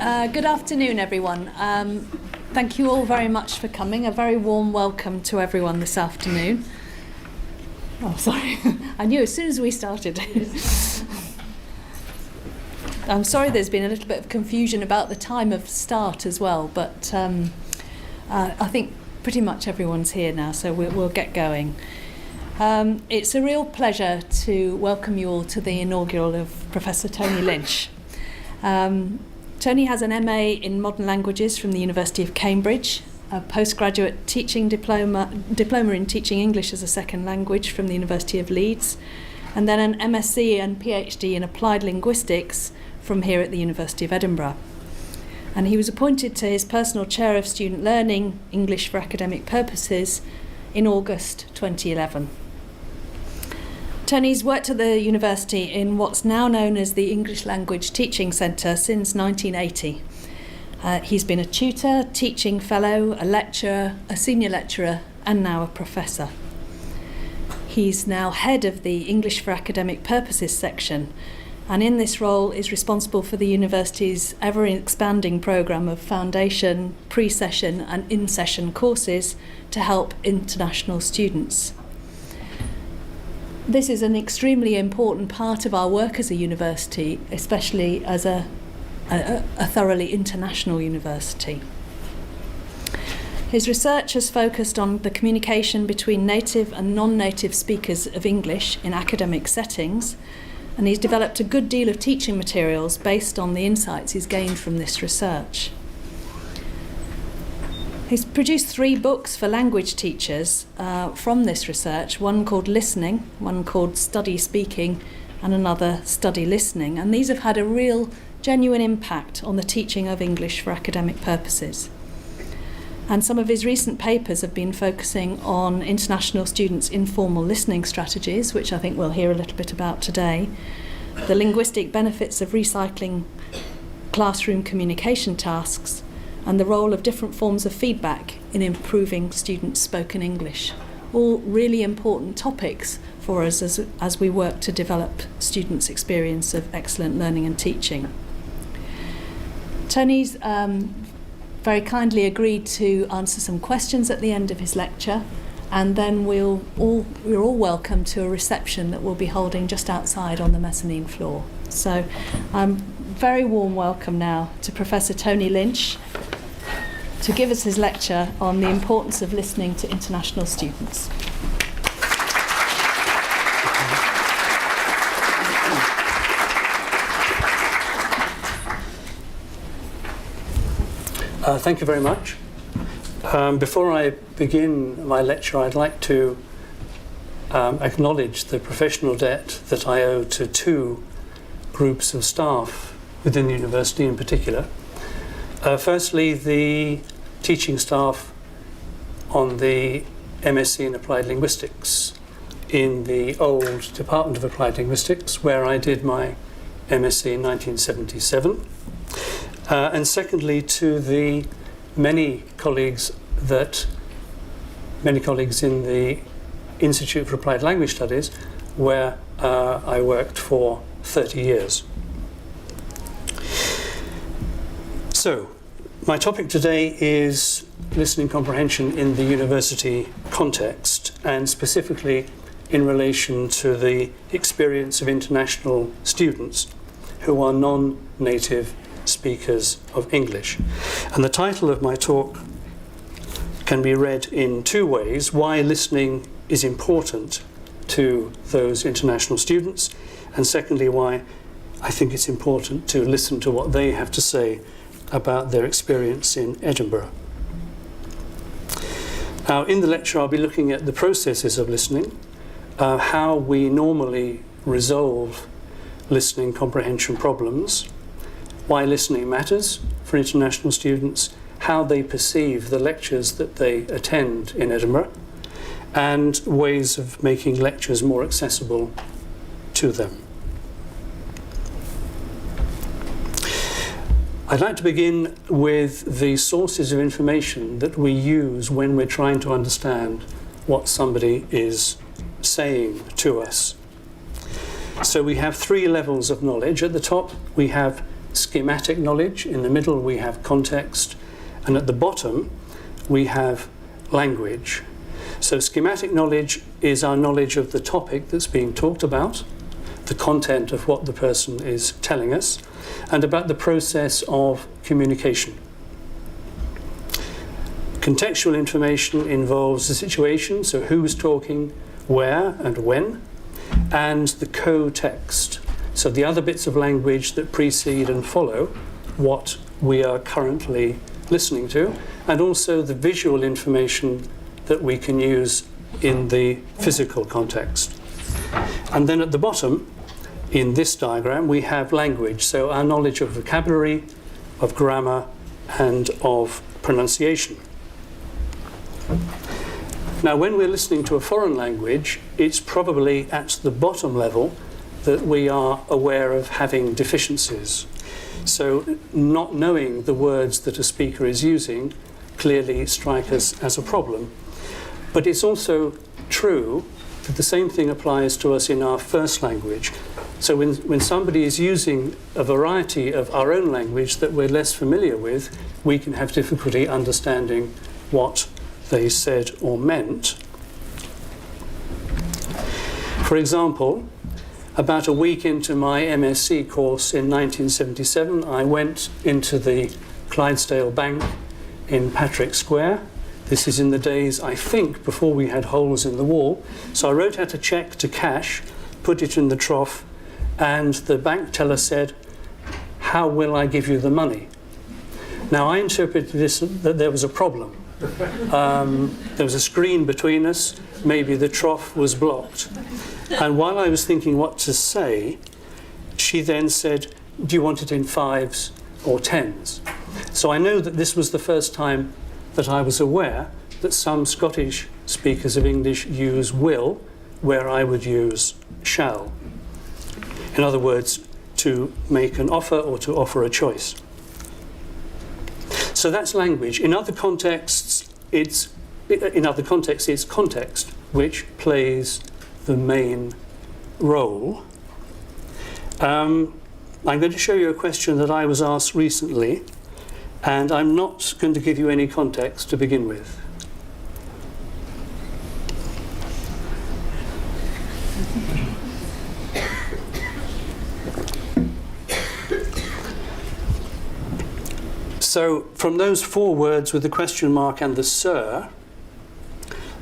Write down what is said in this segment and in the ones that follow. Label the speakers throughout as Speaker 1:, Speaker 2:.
Speaker 1: Good afternoon, everyone. Thank you all very much for coming. A very warm welcome to everyone this afternoon. Oh, sorry. I knew as soon as we started. I'm sorry there's been a little bit of confusion about the time of start as well, but I think pretty much everyone's here now, so we'll get going. It's a real pleasure to welcome you all to the inaugural of Professor Tony Lynch. Tony has an MA in Modern Languages from the University of Cambridge, a postgraduate teaching diploma in Teaching English as a Second Language from the University of Leeds, and then an MSc and PhD in Applied Linguistics from here at the University of Edinburgh. And he was appointed to his personal chair of student learning, English for academic purposes, in August 2011. Tony's worked at the university in what's now known as the English Language Teaching Centre since 1980. He's been a tutor, teaching fellow, a lecturer, a senior lecturer, and now a professor. He's now head of the English for Academic Purposes section, and in this role is responsible for the university's ever-expanding programme of foundation, pre-session and in-session courses to help international students. This is an extremely important part of our work as a university, especially as a thoroughly international university. His research has focused on the communication between native and non-native speakers of English in academic settings, and he's developed a good deal of teaching materials based on the insights he's gained from this research. He's produced 3 books for language teachers from this research, one called Listening, one called Study Speaking, and another Study Listening. And these have had a real, genuine impact on the teaching of English for academic purposes. And some of his recent papers have been focusing on international students' informal listening strategies, which I think we'll hear a little bit about today, the linguistic benefits of recycling classroom communication tasks, and the role of different forms of feedback in improving students' spoken English. All really important topics for us as we work to develop students' experience of excellent learning and teaching. Tony's very kindly agreed to answer some questions at the end of his lecture, and then we're all welcome to a reception that we'll be holding just outside on the mezzanine floor. So very warm welcome now to Professor Tony Lynch to give us his lecture on the importance of listening to international students.
Speaker 2: Thank you very much. Before I begin my lecture, I'd like to acknowledge the professional debt that I owe to 2 groups of staff within the university in particular. Firstly, the teaching staff on the MSc in Applied Linguistics in the old Department of Applied Linguistics, where I did my MSc in 1977. And secondly, to the many colleagues in the Institute for Applied Language Studies, where I worked for 30 years. So, my topic today is listening comprehension in the university context, and specifically in relation to the experience of international students who are non-native speakers of English. And the title of my talk can be read in 2 ways: why listening is important to those international students, and secondly, why I think it's important to listen to what they have to say about their experience in Edinburgh. Now, in the lecture I'll be looking at the processes of listening, how we normally resolve listening comprehension problems, why listening matters for international students, how they perceive the lectures that they attend in Edinburgh, and ways of making lectures more accessible to them. I'd like to begin with the sources of information that we use when we're trying to understand what somebody is saying to us. So we have 3 levels of knowledge. At the top, we have schematic knowledge, in the middle we have context, and at the bottom we have language. So schematic knowledge is our knowledge of the topic that's being talked about, the content of what the person is telling us, and about the process of communication. Contextual information involves the situation, so who's talking, where and when, and the co-text, so the other bits of language that precede and follow what we are currently listening to, and also the visual information that we can use in the physical context. And then at the bottom, in this diagram, we have language, so our knowledge of vocabulary, of grammar, and of pronunciation. Now, when we're listening to a foreign language, it's probably at the bottom level that we are aware of having deficiencies. So not knowing the words that a speaker is using clearly strike us as a problem. But it's also true that the same thing applies to us in our first language. So when somebody is using a variety of our own language that we're less familiar with, we can have difficulty understanding what they said or meant. For example, about a week into my MSc course in 1977, I went into the Clydesdale Bank in Patrick Square. This is in the days, I think, before we had holes in the wall. So I wrote out a cheque to cash, put it in the trough, and the bank teller said, "How will I give you the money?" Now, I interpreted this that there was a problem. There was a screen between us, maybe the trough was blocked. And while I was thinking what to say, she then said, "Do you want it in 5s or 10s?" So I know that this was the first time that I was aware that some Scottish speakers of English use will, where I would use shall. In other words, to make an offer or to offer a choice. So that's language. In other contexts, it's context which plays the main role. I'm going to show you a question that I was asked recently, and I'm not going to give you any context to begin with. So from those 4 words with the question mark and the sir,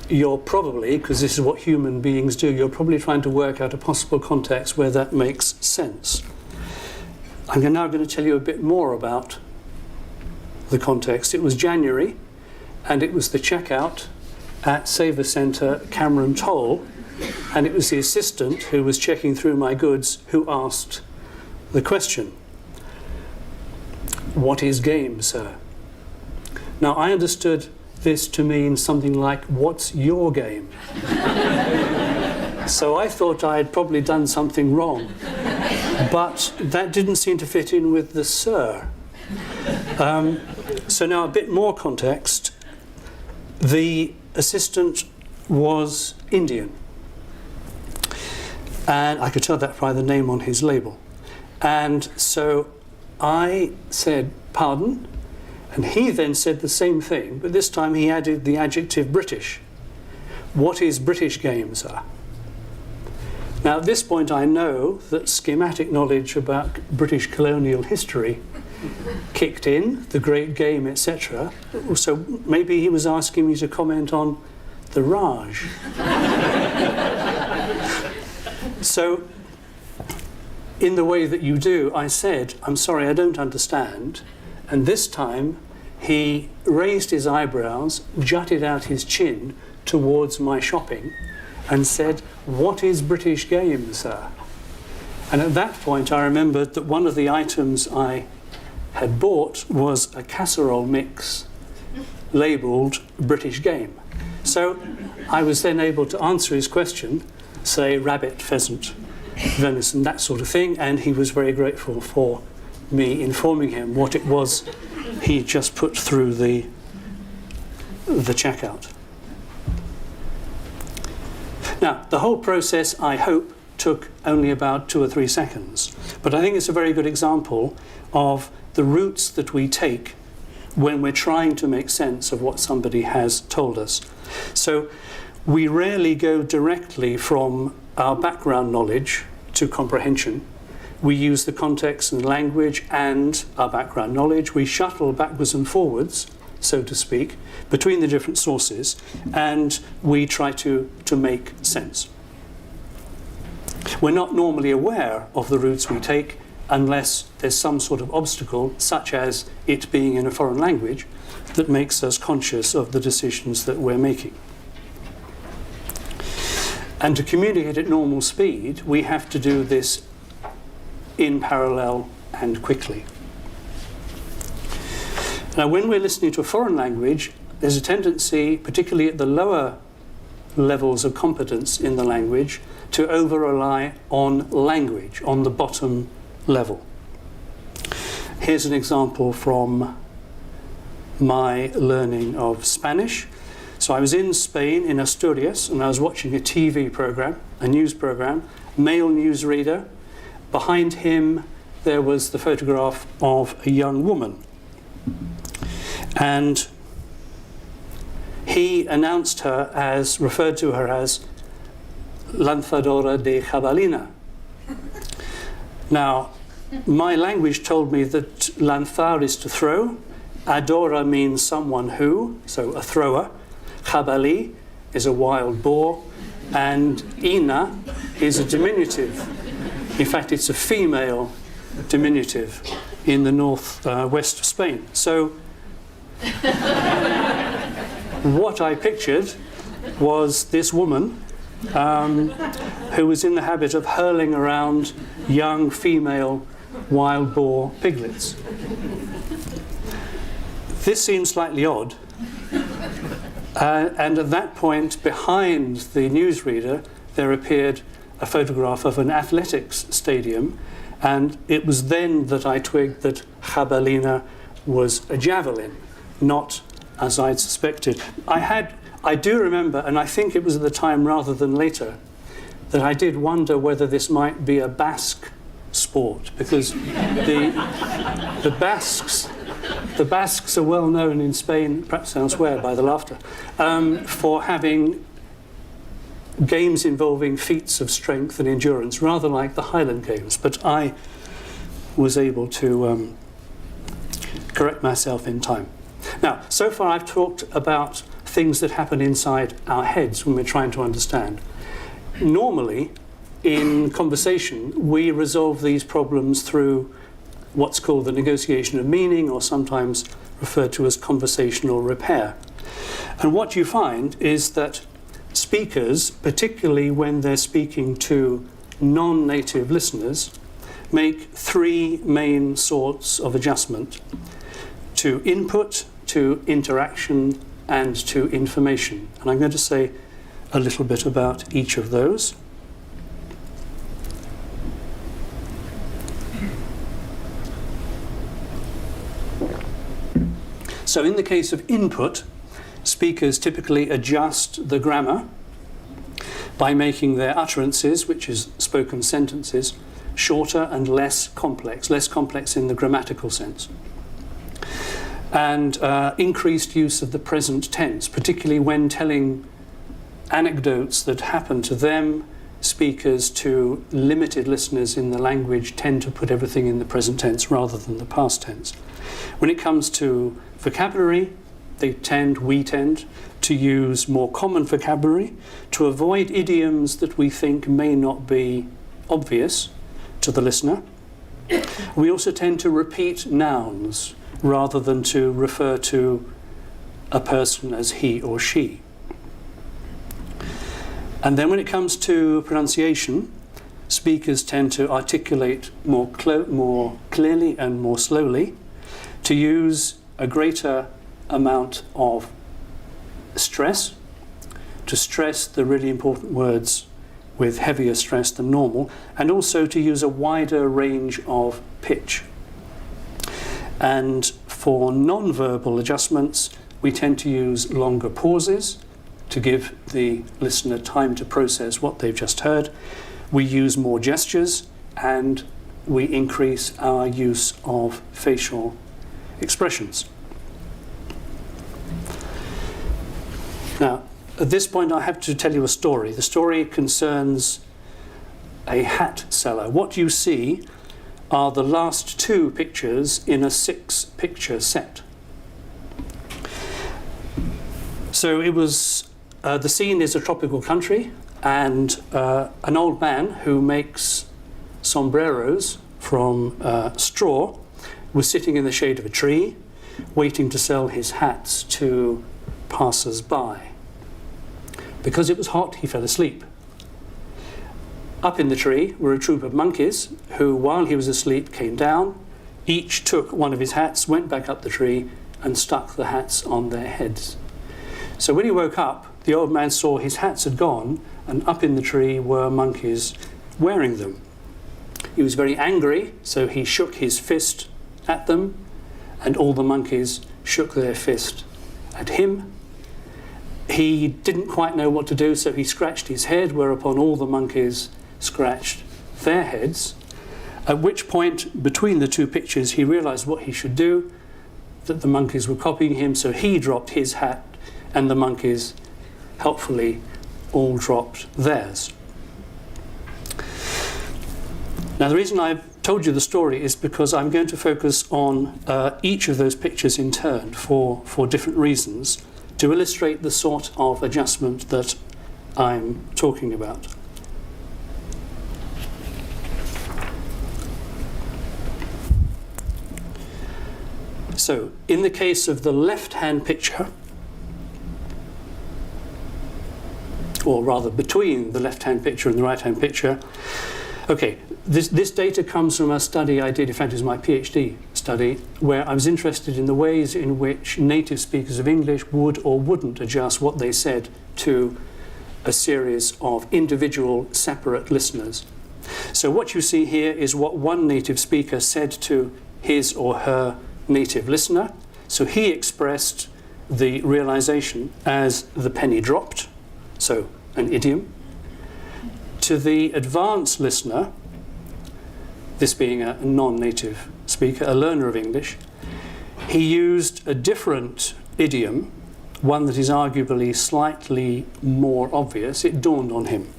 Speaker 2: you're probably, because this is what human beings do, you're probably trying to work out a possible context where that makes sense. I'm now going to tell you a bit more about the context. It was January, and it was the checkout at Saver Centre Cameron Toll, and it was the assistant who was checking through my goods who asked the question, "What is game, sir?" Now, I understood this to mean something like, "What's your game?" So I thought I had probably done something wrong, but that didn't seem to fit in with the sir. So now a bit more context. The assistant was Indian, and I could tell that by the name on his label. And so I said, "Pardon?" And he then said the same thing, but this time he added the adjective British. "What is British game, sir?" Now at this point I know that schematic knowledge about British colonial history kicked in, the Great Game, etc. So maybe he was asking me to comment on the Raj. So in the way that you do, I said, "I'm sorry, I don't understand." And this time he raised his eyebrows, jutted out his chin towards my shopping and said, "What is British game, sir?" And at that point I remembered that one of the items I had bought was a casserole mix labelled British game. So I was then able to answer his question, say rabbit, pheasant, venison, that sort of thing, and he was very grateful for me informing him what it was he just put through the checkout. Now, the whole process, I hope, took only about 2 or 3 seconds. But I think it's a very good example of the routes that we take when we're trying to make sense of what somebody has told us. So we rarely go directly from our background knowledge to comprehension. We use the context and language and our background knowledge. We shuttle backwards and forwards, so to speak, between the different sources, and we try to make sense. We're not normally aware of the routes we take unless there's some sort of obstacle, such as it being in a foreign language, that makes us conscious of the decisions that we're making. And to communicate at normal speed, we have to do this in parallel and quickly. Now, when we're listening to a foreign language, there's a tendency, particularly at the lower levels of competence in the language, to over-rely on language, on the bottom level. Here's an example from my learning of Spanish. So I was in Spain, in Asturias, and I was watching a TV program, a news program, male newsreader. Behind him, there was the photograph of a young woman. And he announced her as, referred to her as lanzadora de jabalina. Now, my language told me that lanzar is to throw, adora means someone who, so a thrower, jabali is a wild boar, and ina is a diminutive. In fact, it's a female diminutive in the north-west of Spain. So what I pictured was this woman who was in the habit of hurling around young female wild boar piglets. This seemed slightly odd. And at that point, behind the newsreader, there appeared a photograph of an athletics stadium, and it was then that I twigged that jabalina was a javelin, not as I'd suspected. I do remember, and I think it was at the time rather than later, that I did wonder whether this might be a Basque sport, because the Basques are well known in Spain, perhaps elsewhere by the laughter, for having games involving feats of strength and endurance, rather like the Highland Games. But I was able to correct myself in time. Now, so far I've talked about things that happen inside our heads when we're trying to understand. Normally, in conversation, we resolve these problems through what's called the negotiation of meaning, or sometimes referred to as conversational repair. And what you find is that speakers, particularly when they're speaking to non-native listeners, make 3 main sorts of adjustment: to input, to interaction, and to information. And I'm going to say a little bit about each of those. So in the case of input, speakers typically adjust the grammar by making their utterances, which is spoken sentences, shorter and less complex in the grammatical sense. And increased use of the present tense, particularly when telling anecdotes that happen to them. Speakers to limited listeners in the language tend to put everything in the present tense rather than the past tense. When it comes to vocabulary, we tend to use more common vocabulary to avoid idioms that we think may not be obvious to the listener. We also tend to repeat nouns rather than to refer to a person as he or she. And then when it comes to pronunciation, speakers tend to articulate more clearly and more slowly, to use a greater amount of stress, to stress the really important words with heavier stress than normal, and also to use a wider range of pitch. And for non-verbal adjustments, we tend to use longer pauses to give the listener time to process what they've just heard. we use more gestures, and we increase our use of facial expressions. Now, at this point, I have to tell you a story. The story concerns a hat seller. What you see are the last 2 pictures in a 6-picture set. So it was, the scene is a tropical country, and an old man who makes sombreros from straw was sitting in the shade of a tree, waiting to sell his hats to passers-by. Because it was hot, he fell asleep. Up in the tree were a troop of monkeys who, while he was asleep, came down. Each took one of his hats, went back up the tree, and stuck the hats on their heads. So when he woke up, the old man saw his hats had gone, and up in the tree were monkeys wearing them. He was very angry, so he shook his fist at them, and all the monkeys shook their fist at him. He didn't quite know what to do, so he scratched his head, whereupon all the monkeys scratched their heads, at which point, between the 2 pictures, he realized what he should do, that the monkeys were copying him, so he dropped his hat, and the monkeys helpfully all dropped theirs. Now, the reason I've told you the story is because I'm going to focus on each of those pictures in turn for different reasons, to illustrate the sort of adjustment that I'm talking about. So, in the case of the left-hand picture, or rather between the left-hand picture and the right-hand picture, okay, this data comes from a study I did, in fact it was my PhD study, where I was interested in the ways in which native speakers of English would or wouldn't adjust what they said to a series of individual separate listeners. So what you see here is what one native speaker said to his or her native listener. So he expressed the realization as the penny dropped, so an idiom. To the advanced listener, this being a non-native speaker, a learner of English, he used a different idiom, one that is arguably slightly more obvious. It dawned on him.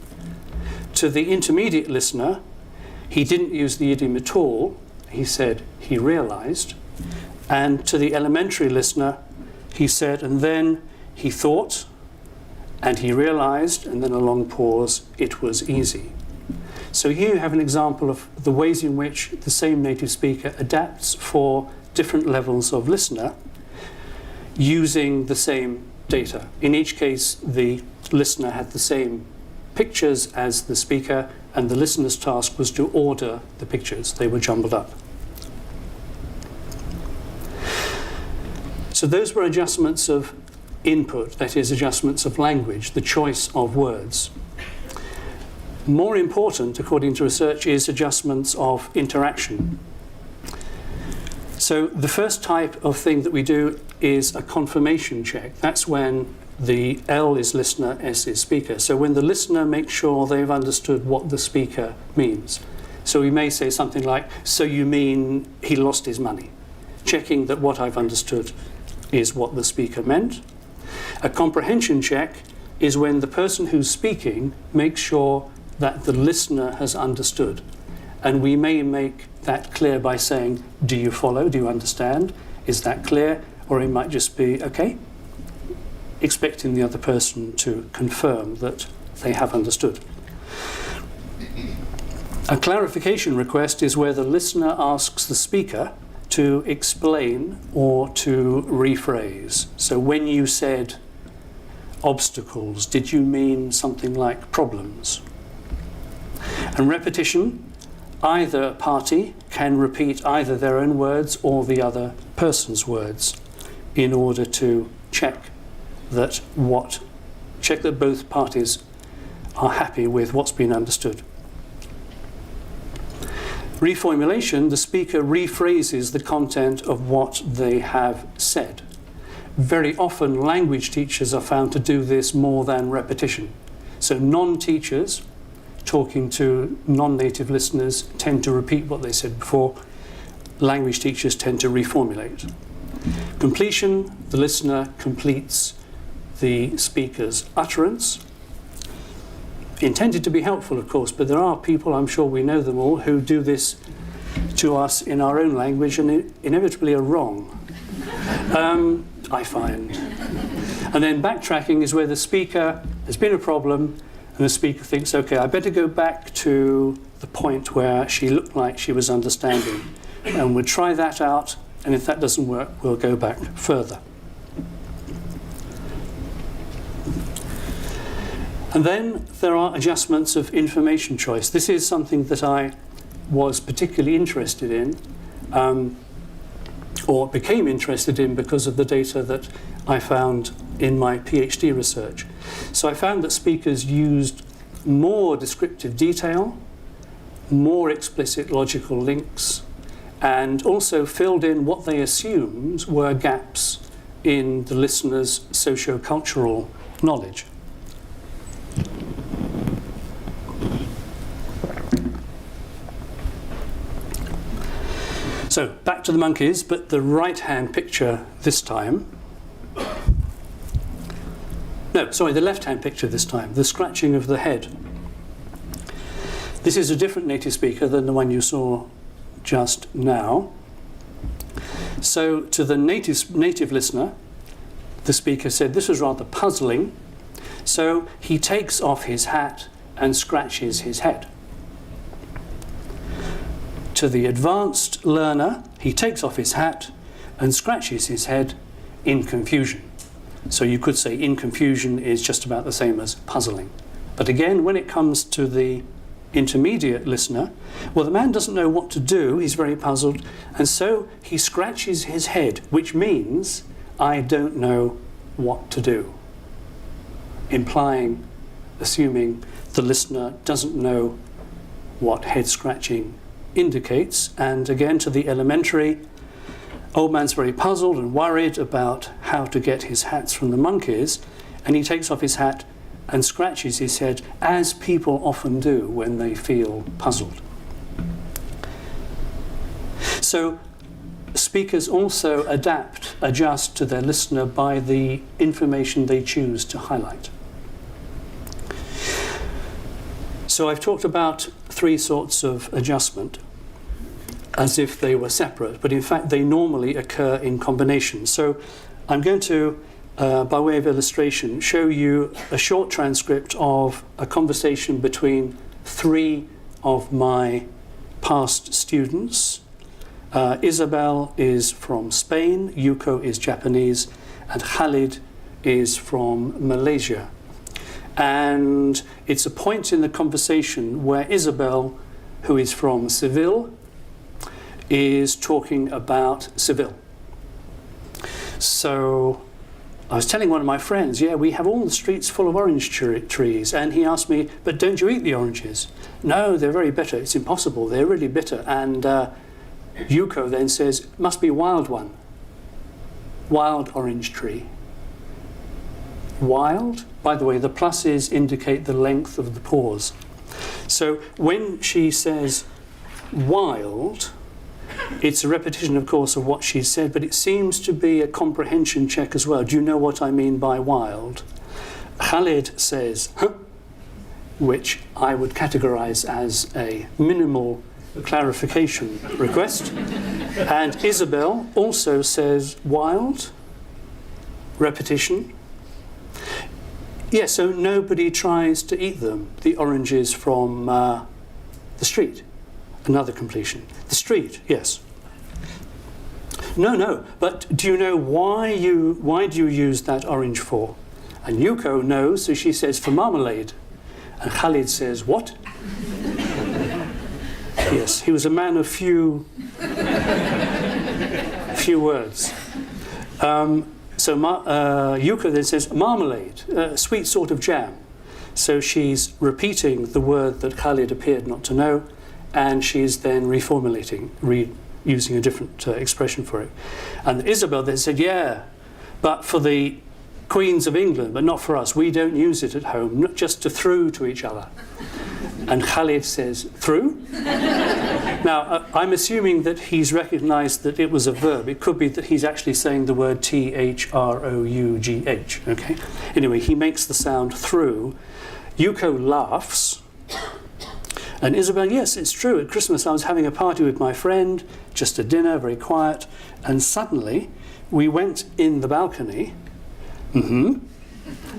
Speaker 2: To the intermediate listener, he didn't use the idiom at all. He said he realized. And to the elementary listener, he said, and then he thought, and he realized, and then a long pause, it was easy. So here you have an example of the ways in which the same native speaker adapts for different levels of listener using the same data. In each case, the listener had the same pictures as the speaker, and the listener's task was to order the pictures. They were jumbled up. So those were adjustments of input, that is, adjustments of language, the choice of words. More important, according to research, is adjustments of interaction. So the first type of thing that we do is a confirmation check. That's when the L is listener, S is speaker. So when the listener makes sure they've understood what the speaker means. So we may say something like, so you mean he lost his money? Checking that what I've understood is what the speaker meant. A comprehension check is when the person who's speaking makes sure that the listener has understood. And we may make that clear by saying, do you follow? Do you understand? Is that clear? Or it might just be, okay, expecting the other person to confirm that they have understood. A clarification request is where the listener asks the speaker to explain or to rephrase. So when you said obstacles, did you mean something like problems? And repetition, either party can repeat either their own words or the other person's words in order to check that both parties are happy with what's been understood. Reformulation, the speaker rephrases the content of what they have said. Very often language teachers are found to do this more than repetition. So non-teachers talking to non-native listeners, tend to repeat what they said before. Language teachers tend to reformulate. Completion, the listener completes the speaker's utterance. Intended to be helpful, of course, but there are people, I'm sure we know them all, who do this to us in our own language and inevitably are wrong, I find. And then backtracking is where the speaker, there's been a problem, and the speaker thinks, okay, I better go back to the point where she looked like she was understanding, and we'll try that out, and if that doesn't work, we'll go back further. And then there are adjustments of information choice. This is something that I was particularly interested in, or became interested in because of the data that I found in my PhD research. So I found that speakers used more descriptive detail, more explicit logical links, and also filled in what they assumed were gaps in the listener's socio-cultural knowledge. So back to the monkeys, but the right-hand picture this time. No, sorry, the left-hand picture this time, the scratching of the head. This is a different native speaker than the one you saw just now. So to the native listener, the speaker said this was rather puzzling, so he takes off his hat and scratches his head. To the advanced learner, he takes off his hat and scratches his head in confusion. So you could say in confusion is just about the same as puzzling. But again, when it comes to the intermediate listener, well, the man doesn't know what to do, he's very puzzled, and so he scratches his head, which means I don't know what to do, implying, assuming the listener doesn't know what head scratching indicates. And again, to the elementary, old man's very puzzled and worried about how to get his hats from the monkeys, and he takes off his hat and scratches his head, as people often do when they feel puzzled. So speakers also adjust to their listener by the information they choose to highlight. So I've talked about three sorts of adjustment as if they were separate, but in fact they normally occur in combination. So I'm going to, by way of illustration, show you a short transcript of a conversation between three of my past students. Isabel is from Spain, Yuko is Japanese, and Khalid is from Malaysia. And it's a point in the conversation where Isabel, who is from Seville, is talking about Seville. So I was telling one of my friends, yeah, we have all the streets full of orange trees. And he asked me, but don't you eat the oranges? No, they're very bitter. It's impossible. They're really bitter. And Yuko then says, must be wild one. Wild orange tree. Wild? By the way, the pluses indicate the length of the pause. So when she says wild, it's a repetition, of course, of what she said, but it seems to be a comprehension check as well. Do you know what I mean by wild? Khalid says, huh, which I would categorize as a minimal clarification request. And Isabel also says wild, repetition. Yeah, so nobody tries to eat them, the oranges from the street. Another completion. The street, yes. No, but do you know why do you use that orange for? And Yuko knows, so she says for marmalade. And Khalid says, what? Yes, he was a man of few words. So Yuko then says marmalade, sweet sort of jam. So she's repeating the word that Khalid appeared not to know, and she's then reformulating, using a different expression for it. And Isabel then said, yeah, but for the Queens of England, but not for us. We don't use it at home, not just to throw to each other. And Khalid says, through? Now, I'm assuming that he's recognised that it was a verb. It could be that he's actually saying the word Through. Okay? Anyway, he makes the sound through. Yuko laughs. And Isabel, yes, it's true. At Christmas, I was having a party with my friend, just a dinner, very quiet. And suddenly, we went in the balcony.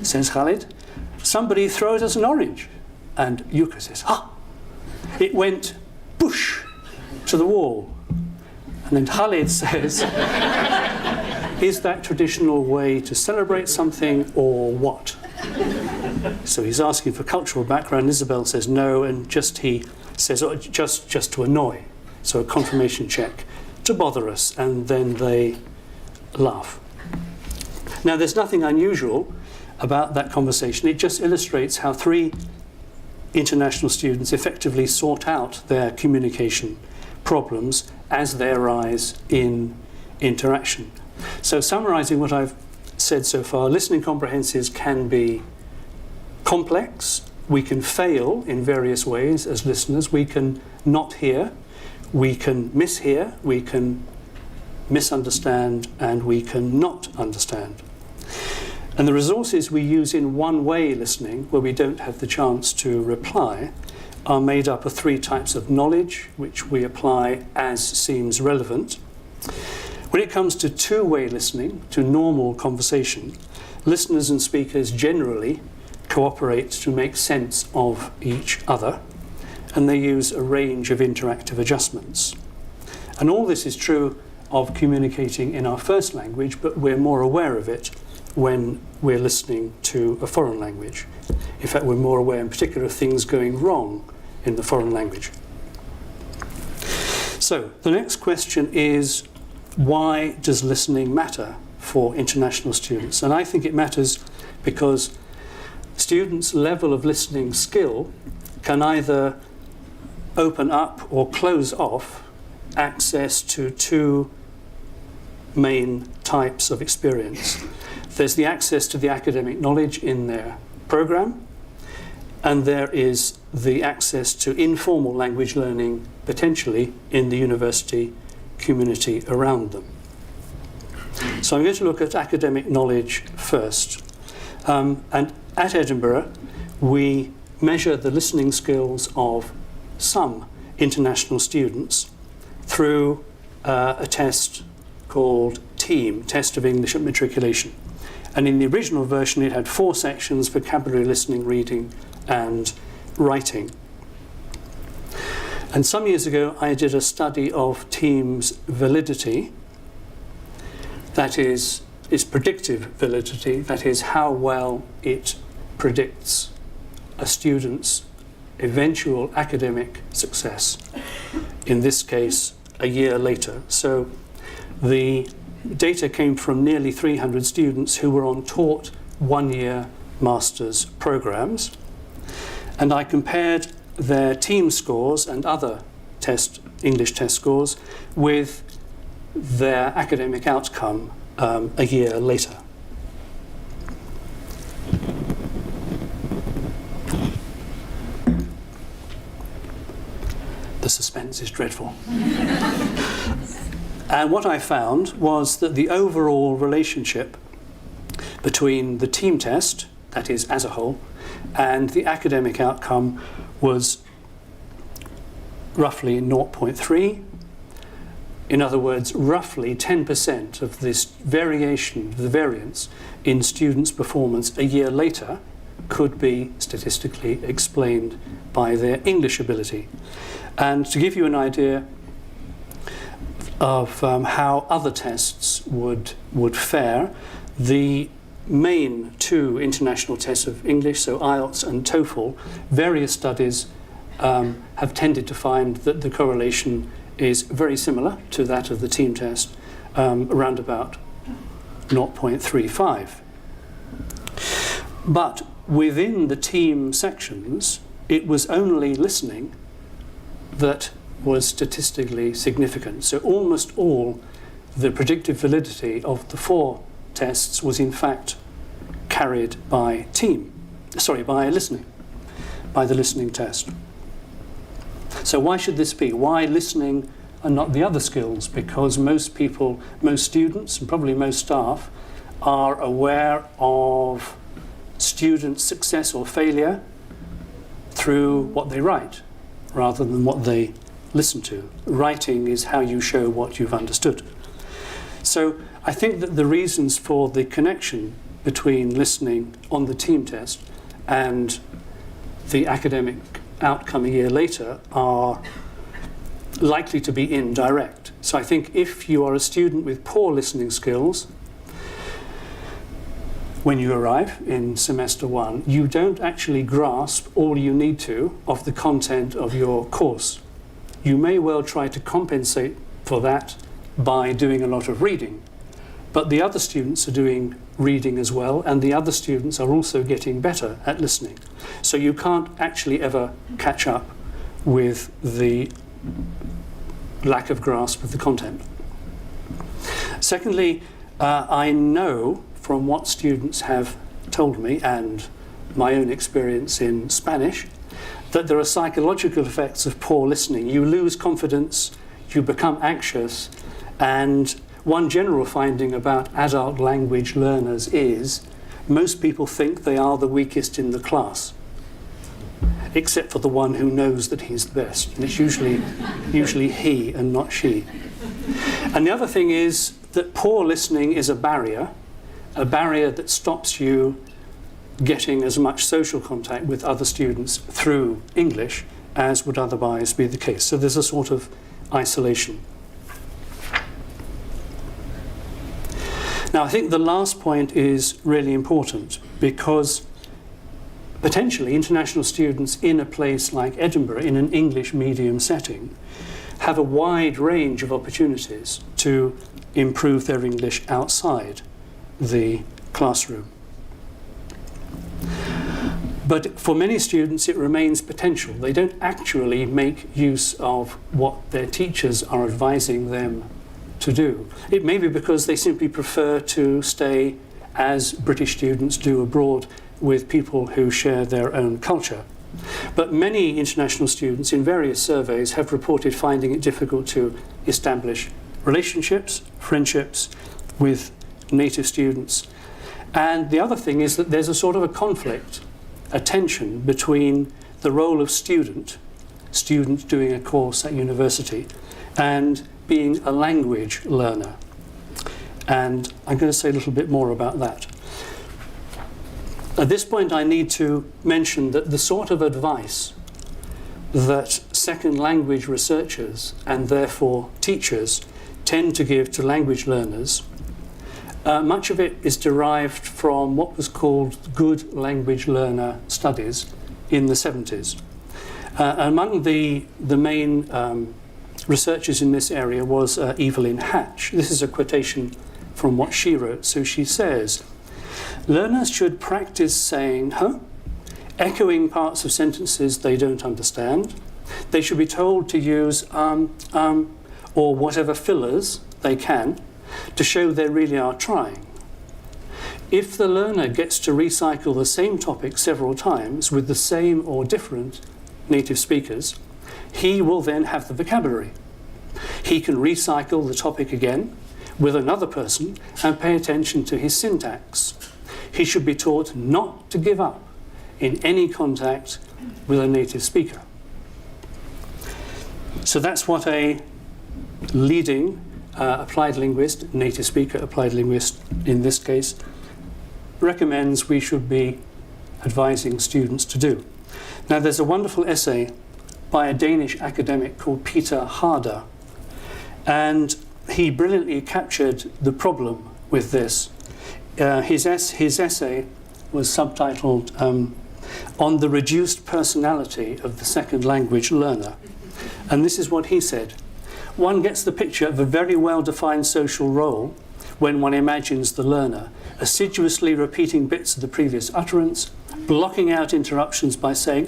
Speaker 2: Says Khalid. Somebody throws us an orange. And Yuko says, it went boosh to the wall. And then Khalid says, is that traditional way to celebrate something or what? So he's asking for cultural background. Isabel says no, and he says, just to annoy. So a confirmation check to bother us, and then they laugh. Now, there's nothing unusual about that conversation. It just illustrates how three international students effectively sort out their communication problems as they arise in interaction. So summarising what I've said so far, listening comprehensives can be complex. We can fail in various ways as listeners. We can not hear, we can mishear, we can misunderstand, and we can not understand. And the resources we use in one-way listening, where we don't have the chance to reply, are made up of three types of knowledge, which we apply as seems relevant. When it comes to two-way listening, to normal conversation, listeners and speakers generally cooperate to make sense of each other, and they use a range of interactive adjustments. And all this is true of communicating in our first language, but we're more aware of it when we're listening to a foreign language. In fact, we're more aware in particular of things going wrong in the foreign language. So the next question is, why does listening matter for international students? And I think it matters because students' level of listening skill can either open up or close off access to two main types of experience. There's the access to the academic knowledge in their program, and there is the access to informal language learning, potentially in the university community around them. So I'm going to look at academic knowledge first. And at Edinburgh, we measure the listening skills of some international students through a test called TEAM, Test of English at Matriculation. And in the original version, it had 4 sections: vocabulary, listening, reading, and writing. And some years ago, I did a study of TEAM's validity. That is, its predictive validity. That is, how well it predicts a student's eventual academic success. In this case, a year later. So the data came from nearly 300 students who were on taught 1-year master's programs, and I compared their TEAM scores and other English test scores with their academic outcome a year later. The suspense is dreadful. And what I found was that the overall relationship between the TEAM test, that is as a whole, and the academic outcome was roughly 0.3. In other words, roughly 10% of this variation, the variance in students' performance a year later could be statistically explained by their English ability. And to give you an idea of how other tests would fare, the main 2 international tests of English, so IELTS and TOEFL, various studies have tended to find that the correlation is very similar to that of the TEAM test, around about 0.35. But within the TEAM sections, it was only listening that was statistically significant. So almost all the predictive validity of the 4 tests was in fact carried by by listening, by the listening test. So why should this be? Why listening and not the other skills? Because most people, most students, and probably most staff, are aware of student success or failure through what they write, rather than what they listen to. Writing is how you show what you've understood. So I think that the reasons for the connection between listening on the team test and the academic outcome a year later are likely to be indirect. So I think if you are a student with poor listening skills, when you arrive in semester 1, you don't actually grasp all you need to of the content of your course. You may well try to compensate for that by doing a lot of reading, but the other students are doing reading as well, and the other students are also getting better at listening. So you can't actually ever catch up with the lack of grasp of the content. Secondly, I know from what students have told me and my own experience in Spanish that there are psychological effects of poor listening. You lose confidence, you become anxious, and one general finding about adult language learners is most people think they are the weakest in the class, except for the one who knows that he's the best. And it's usually he and not she. And the other thing is that poor listening is a barrier that stops you getting as much social contact with other students through English as would otherwise be the case. So there's a sort of isolation. Now, I think the last point is really important because potentially international students in a place like Edinburgh, in an English medium setting, have a wide range of opportunities to improve their English outside the classroom. But for many students it remains potential. They don't actually make use of what their teachers are advising them to do. It may be because they simply prefer to stay, as British students do abroad, with people who share their own culture. But many international students in various surveys have reported finding it difficult to establish relationships, friendships with native students. And the other thing is that there's a sort of a conflict, a tension between the role of student doing a course at university, and being a language learner. And I'm going to say a little bit more about that. At this point, I need to mention that the sort of advice that second language researchers and therefore teachers tend to give to language learners, much of it is derived from what was called good language learner studies in the 70s. Among the main researchers in this area was Evelyn Hatch. This is a quotation from what she wrote. So she says, "Learners should practice saying, huh?" echoing parts of sentences they don't understand. They should be told to use or whatever fillers they can to show they really are trying. If the learner gets to recycle the same topic several times with the same or different native speakers, he will then have the vocabulary. He can recycle the topic again with another person and pay attention to his syntax. He should be taught not to give up in any contact with a native speaker. So that's what a leading applied linguist, native speaker applied linguist in this case, recommends we should be advising students to do. Now there's a wonderful essay by a Danish academic called Peter Harder, and he brilliantly captured the problem with this. His essay was subtitled On the Reduced Personality of the Second Language Learner. And this is what he said. One gets the picture of a very well-defined social role when one imagines the learner assiduously repeating bits of the previous utterance, blocking out interruptions by saying,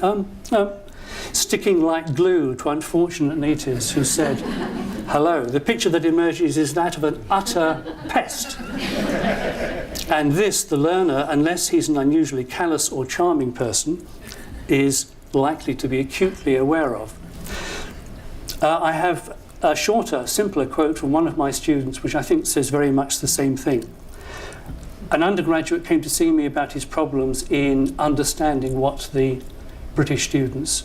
Speaker 2: sticking like glue to unfortunate natives who said, hello. The picture that emerges is that of an utter pest. And this, the learner, unless he's an unusually callous or charming person, is likely to be acutely aware of. I have a shorter, simpler quote from one of my students, which I think says very much the same thing. An undergraduate came to see me about his problems in understanding what the British students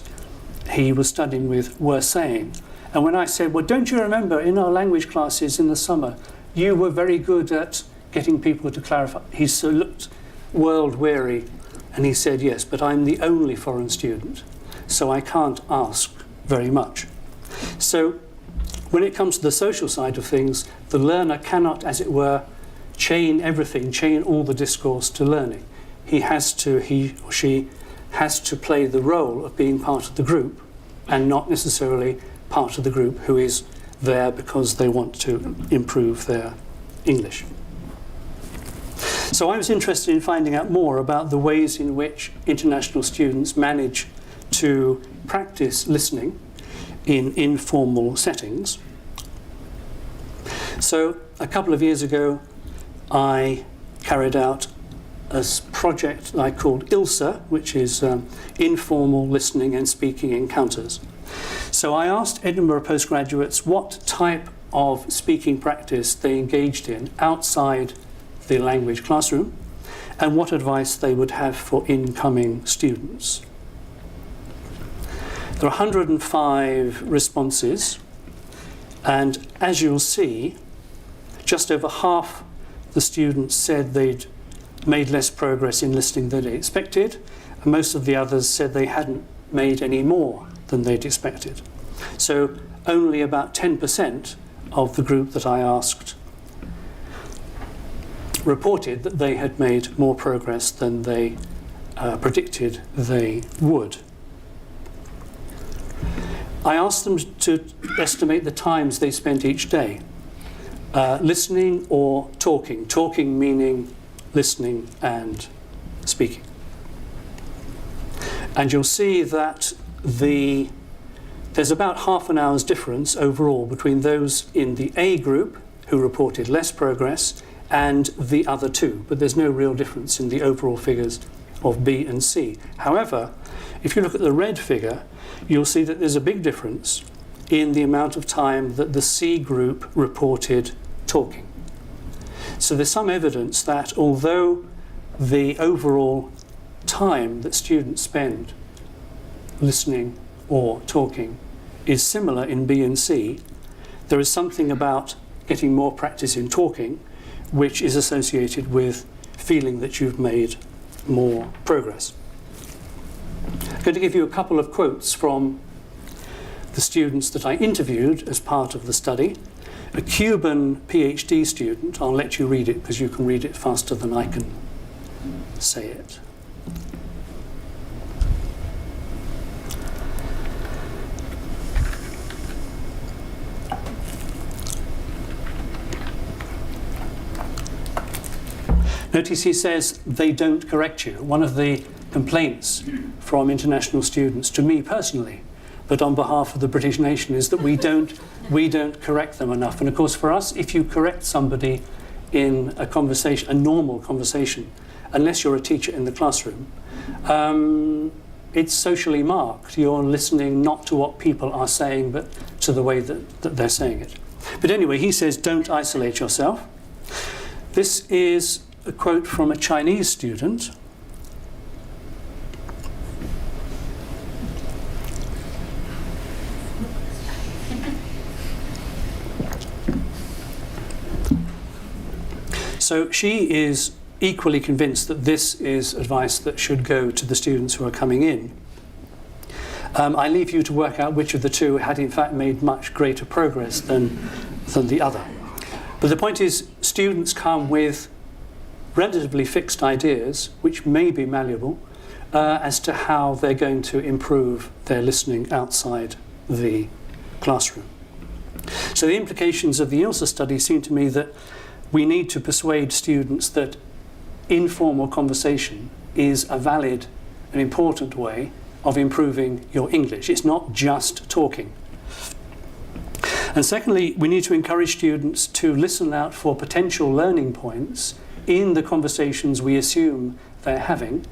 Speaker 2: he was studying with were saying. And when I said, well, don't you remember in our language classes in the summer, you were very good at getting people to clarify? He looked world-weary, and he said, yes, but I'm the only foreign student, so I can't ask very much. So when it comes to the social side of things, the learner cannot, as it were, chain everything, chain all the discourse to learning. He or she has to play the role of being part of the group and not necessarily part of the group who is there because they want to improve their English. So I was interested in finding out more about the ways in which international students manage to practice listening in informal settings. So a couple of years ago, I carried out a project I called ILSA, which is Informal Listening and Speaking Encounters. So I asked Edinburgh postgraduates what type of speaking practice they engaged in outside the language classroom and what advice they would have for incoming students. There are 105 responses, and as you'll see, just over half the students said they'd made less progress in listening than they expected, and most of the others said they hadn't made any more than they'd expected. So only about 10% of the group that I asked reported that they had made more progress than they predicted they would. I asked them to estimate the times they spent each day, listening or talking. Talking meaning listening and speaking. And you'll see that there's about half an hour's difference overall between those in the A group who reported less progress and the other two, but there's no real difference in the overall figures of B and C. However, if you look at the red figure, you'll see that there's a big difference in the amount of time that the C group reported talking. So there's some evidence that although the overall time that students spend listening or talking is similar in B and C, there is something about getting more practice in talking which is associated with feeling that you've made more progress. I'm going to give you a couple of quotes from the students that I interviewed as part of the study. A Cuban PhD student, I'll let you read it because you can read it faster than I can say it. Notice he says they don't correct you. One of the complaints from international students to me personally, but on behalf of the British nation, is that we don't correct them enough. And of course for us, if you correct somebody in a conversation, a normal conversation, unless you're a teacher in the classroom, it's socially marked. You're listening not to what people are saying, but to the way that they're saying it. But anyway, he says, don't isolate yourself. This is a quote from a Chinese student. So she is equally convinced that this is advice that should go to the students who are coming in. I leave you to work out which of the two had in fact made much greater progress than the other. But the point is, students come with relatively fixed ideas, which may be malleable, as to how they're going to improve their listening outside the classroom. So the implications of the ILSA study seem to me that we need to persuade students that informal conversation is a valid and important way of improving your English. It's not just talking. And secondly, we need to encourage students to listen out for potential learning points in the conversations we assume they're having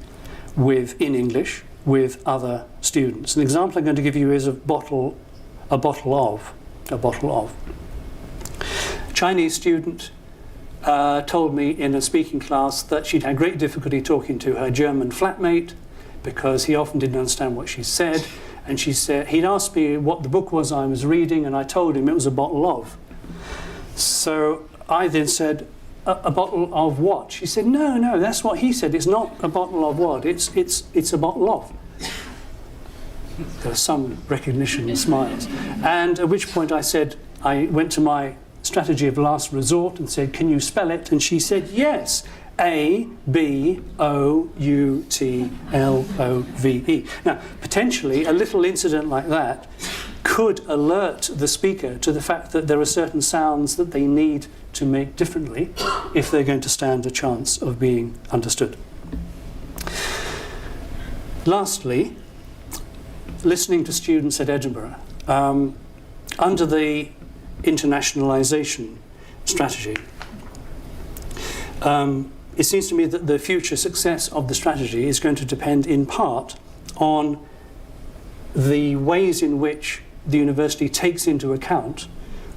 Speaker 2: in English with other students. An example I'm going to give you is a bottle a bottle of. Chinese student told me in a speaking class that she'd had great difficulty talking to her German flatmate because he often didn't understand what she said. And she said, he'd asked me what the book was I was reading, and I told him it was a bottle of. So I then said, a bottle of what? She said, no, that's what he said. It's not a bottle of what? It's a bottle of. There was some recognition and smiles. And at which point I said, I went to my strategy of last resort and said, can you spell it? And she said, yes, ABOUTLOVE. Now, potentially, a little incident like that could alert the speaker to the fact that there are certain sounds that they need to make differently if they're going to stand a chance of being understood. Lastly, listening to students at Edinburgh. Under the internationalisation strategy, it seems to me that the future success of the strategy is going to depend in part on the ways in which the university takes into account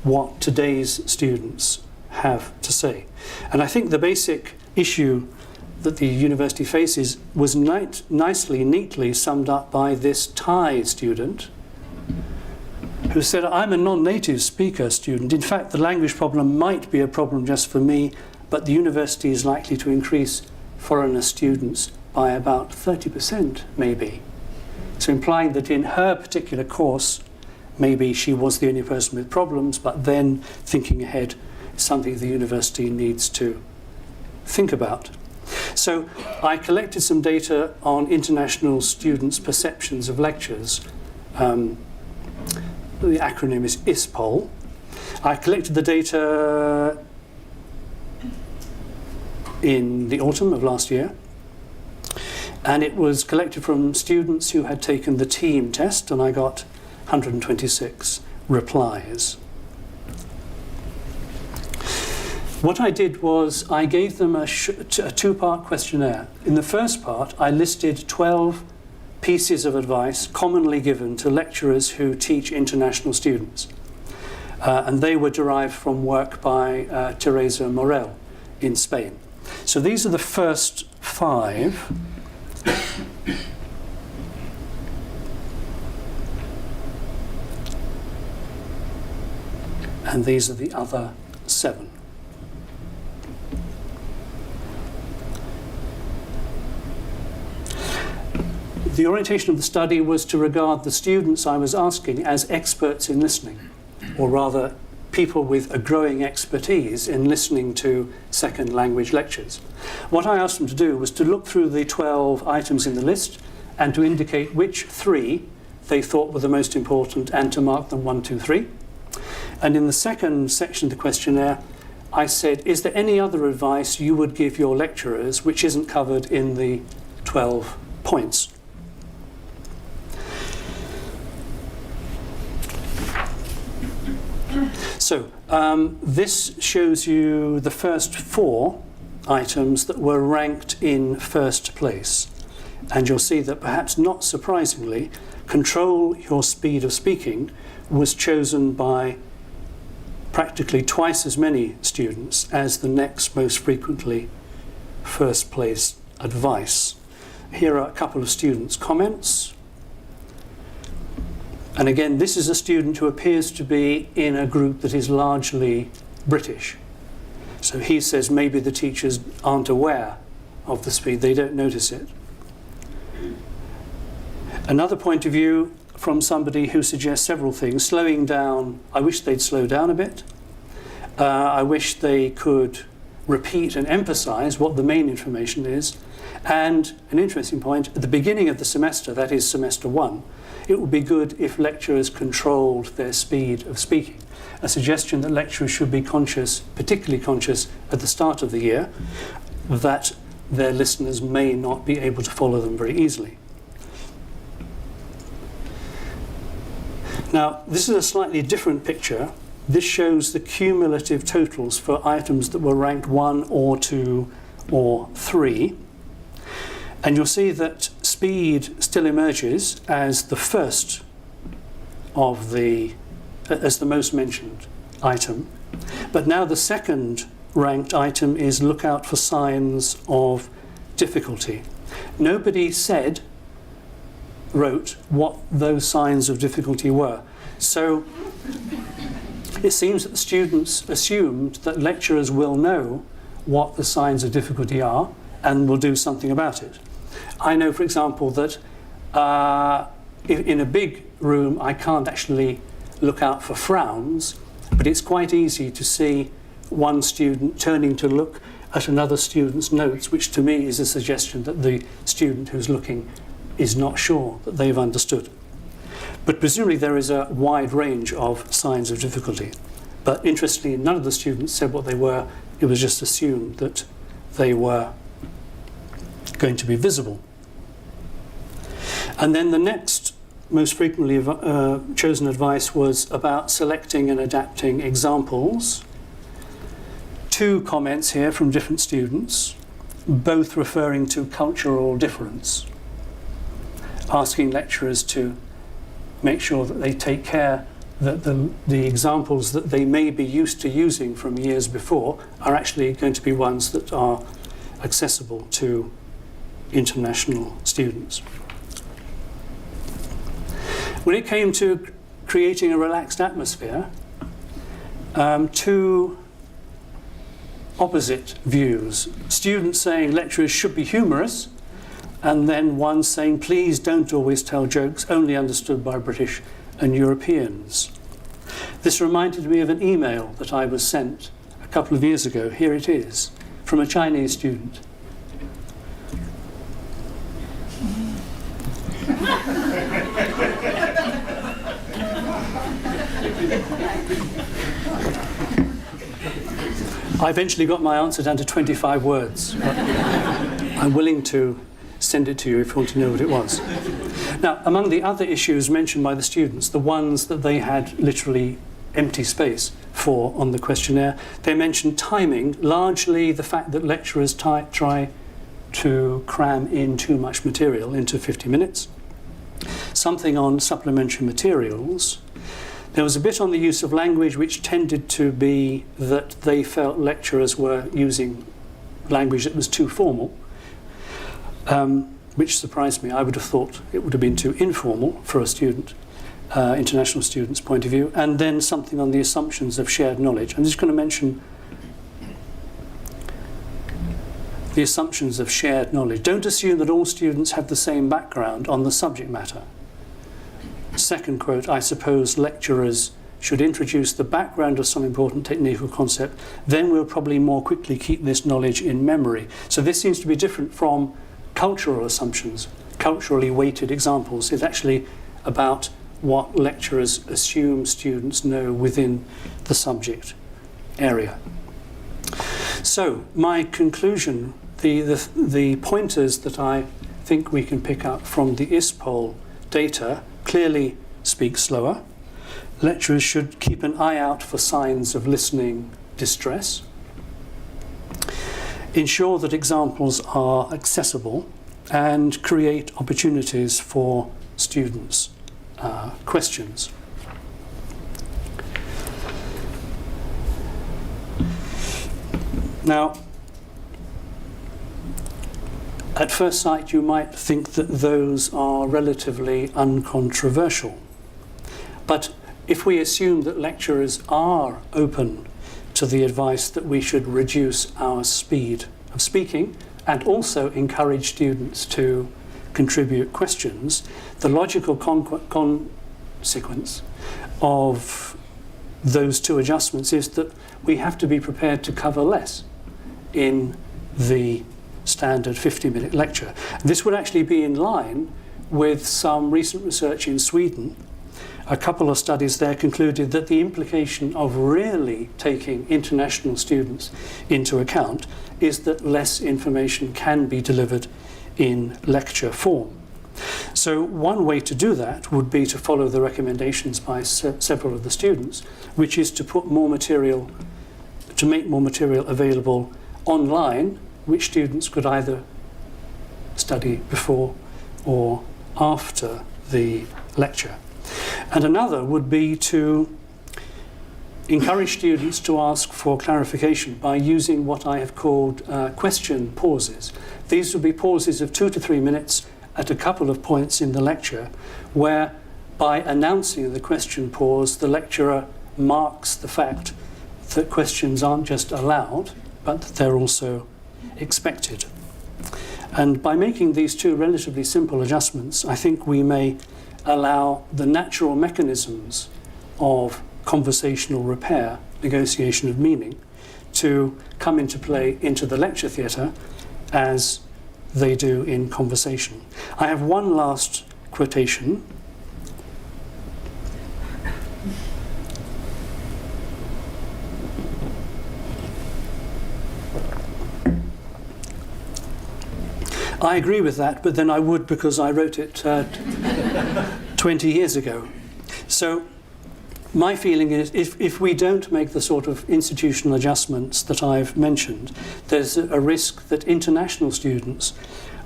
Speaker 2: what today's students have to say. And I think the basic issue that the university faces was neatly summed up by this Thai student who said, I'm a non-native speaker student. In fact, the language problem might be a problem just for me, but the university is likely to increase foreigner students by about 30%, maybe. So implying that in her particular course, maybe she was the only person with problems, but then thinking ahead is something the university needs to think about. So I collected some data on international students' perceptions of lectures. The acronym is ISPOL. I collected the data in the autumn of last year, and it was collected from students who had taken the team test, and I got 126 replies. What I did was I gave them a two-part questionnaire. In the first part, I listed 12 pieces of advice commonly given to lecturers who teach international students. And they were derived from work by Teresa Morel in Spain. So these are the first 5. And these are the other 7. The orientation of the study was to regard the students I was asking as experts in listening, or rather people with a growing expertise in listening to second language lectures. What I asked them to do was to look through the 12 items in the list and to indicate which 3 they thought were the most important and to mark them 1, 2, 3. And in the second section of the questionnaire, I said, is there any other advice you would give your lecturers which isn't covered in the 12 points? So this shows you the first 4 items that were ranked in first place. And you'll see that perhaps not surprisingly, control your speed of speaking was chosen by practically twice as many students as the next most frequently first place advice. Here are a couple of students' comments. And again, this is a student who appears to be in a group that is largely British. So he says maybe the teachers aren't aware of the speed, they don't notice it. Another point of view from somebody who suggests several things. Slowing down, I wish they'd slow down a bit. I wish they could repeat and emphasize what the main information is. And an interesting point, at the beginning of the semester, that is semester 1, it would be good if lecturers controlled their speed of speaking. A suggestion that lecturers should be conscious, particularly conscious at the start of the year, that their listeners may not be able to follow them very easily. Now, this is a slightly different picture. This shows the cumulative totals for items that were ranked 1 or 2 or 3. And you'll see that speed still emerges as the first of the as the most mentioned item. But now the second ranked item is look out for signs of difficulty. Nobody wrote what those signs of difficulty were. So it seems that the students assumed that lecturers will know what the signs of difficulty are and will do something about it. I know, for example, that in a big room I can't actually look out for frowns, but it's quite easy to see one student turning to look at another student's notes, which to me is a suggestion that the student who's looking is not sure that they've understood. But presumably there is a wide range of signs of difficulty. But interestingly, none of the students said what they were. It was just assumed that they were going to be visible. And then the next most frequently chosen advice was about selecting and adapting examples. 2 comments here from different students, both referring to cultural difference, asking lecturers to make sure that they take care that the examples that they may be used to using from years before are actually going to be ones that are accessible to international students. When it came to creating a relaxed atmosphere, 2 opposite views. Students saying lecturers should be humorous, and then one saying please don't always tell jokes only understood by British and Europeans. This reminded me of an email that I was sent a couple of years ago. Here it is, from a Chinese student. I eventually got my answer down to 25 words. But I'm willing to send it to you if you want to know what it was. Now, among the other issues mentioned by the students, the ones that they had literally empty space for on the questionnaire, they mentioned timing, largely the fact that lecturers try to cram in too much material into 50 minutes. Something on supplementary materials. There was a bit on the use of language, which tended to be that they felt lecturers were using language that was too formal, which surprised me. I would have thought it would have been too informal for a student, international student's point of view. And then something on the assumptions of shared knowledge. I'm just going to mention the assumptions of shared knowledge. Don't assume that all students have the same background on the subject matter. Second quote, I suppose lecturers should introduce the background of some important technical concept, then we'll probably more quickly keep this knowledge in memory. So this seems to be different from cultural assumptions, culturally weighted examples. It's actually about what lecturers assume students know within the subject area. So my conclusion, the pointers that I think we can pick up from the ISPOL data clearly speak slower. Lecturers should keep an eye out for signs of listening distress. Ensure that examples are accessible and create opportunities for students' questions. Now, at first sight, you might think that those are relatively uncontroversial. But if we assume that lecturers are open to the advice that we should reduce our speed of speaking and also encourage students to contribute questions, the logical consequence of those 2 adjustments is that we have to be prepared to cover less in the standard 50-minute lecture. This would actually be in line with some recent research in Sweden. A couple of studies there concluded that the implication of really taking international students into account is that less information can be delivered in lecture form. So one way to do that would be to follow the recommendations by several of the students, which is to put more material, to make more material available online, which students could either study before or after the lecture. And another would be to encourage students to ask for clarification by using what I have called question pauses. These will be pauses of 2 to 3 minutes at a couple of points in the lecture, where by announcing the question pause, the lecturer marks the fact that questions aren't just allowed, but that they're also expected. And by making these two relatively simple adjustments, I think we may allow the natural mechanisms of conversational repair, negotiation of meaning, to come into play into the lecture theatre as they do in conversation. I have one last quotation. I agree with that, but then I would because I wrote it 20 years ago. So my feeling is if we don't make the sort of institutional adjustments that I've mentioned, there's a risk that international students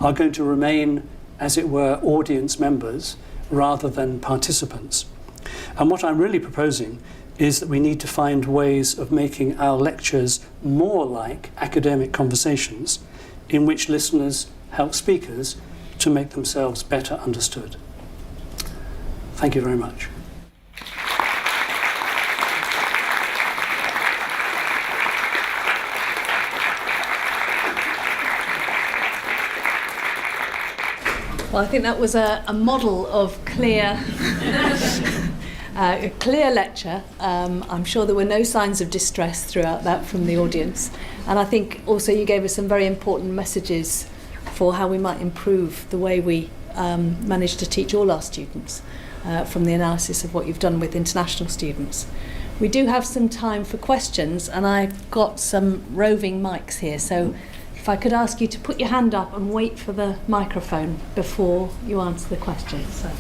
Speaker 2: are going to remain, as it were, audience members rather than participants. And what I'm really proposing is that we need to find ways of making our lectures more like academic conversations in which listeners help speakers to make themselves better understood. Thank you very much.
Speaker 1: Well, I think that was a model of clear, a clear lecture. I'm sure there were no signs of distress throughout that from the audience. And I think also you gave us some very important messages for how we might improve the way we manage to teach all our students from the analysis of what you've done with international students. We do have some time for questions, and I've got some roving mics here, so if I could ask you to put your hand up and wait for the microphone before you answer the question. So.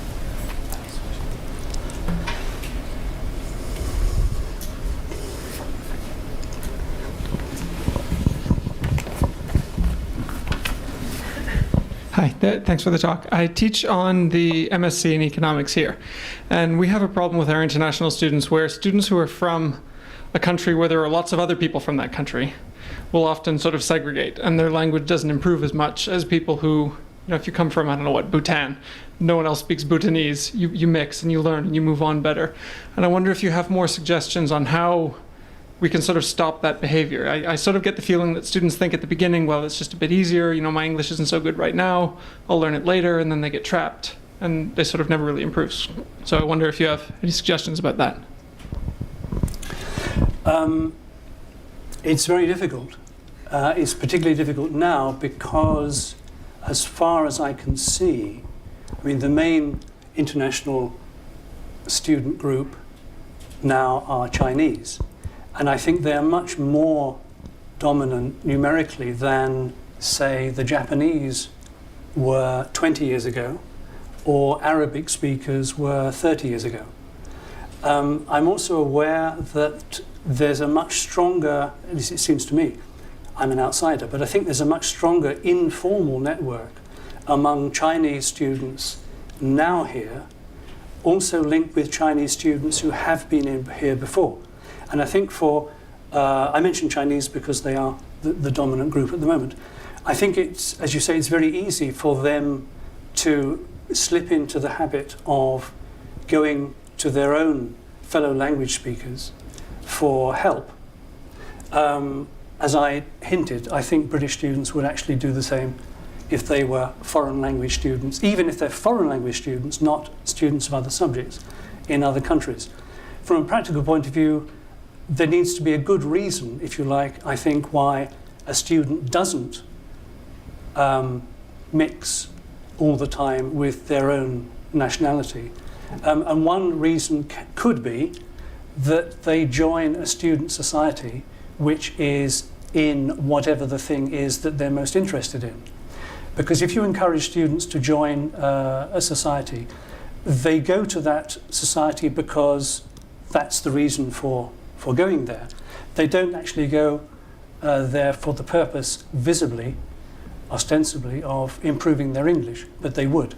Speaker 3: Hi, thanks for the talk. I teach on the MSc in economics here, and we have a problem with our international students where students who are from a country where there are lots of other people from that country will often sort of segregate, and their language doesn't improve as much as people who, you know, if you come from, I don't know what, Bhutan, no one else speaks Bhutanese, you mix and you learn and you move on better. And I wonder if you have more suggestions on how we can sort of stop that behavior. I sort of get the feeling that students think at the beginning, well, it's just a bit easier, you know, my English isn't so good right now, I'll learn it later, and then they get trapped, and they sort of never really improve. So I wonder if you have any suggestions about that.
Speaker 2: It's very difficult. It's particularly difficult now because, as far as I can see, I mean, the main international student group now are Chinese. And I think they're much more dominant numerically than, say, the Japanese were 20 years ago, or Arabic speakers were 30 years ago. I'm also aware that there's a much stronger, at least it seems to me, I'm an outsider, but I think there's a much stronger informal network among Chinese students now here, also linked with Chinese students who have been here before. And I think I mentioned Chinese because they are the dominant group at the moment. I think it's, as you say, it's very easy for them to slip into the habit of going to their own fellow language speakers for help. As I hinted, I think British students would actually do the same if they were foreign language students, even if they're foreign language students, not students of other subjects in other countries. From a practical point of view, there needs to be a good reason, if you like, I think, why a student doesn't mix all the time with their own nationality. And one reason could be that they join a student society which is in whatever the thing is that they're most interested in. Because if you encourage students to join a society, they go to that society because that's the reason for going there. They don't actually go there for the purpose, visibly, ostensibly, of improving their English, but they would.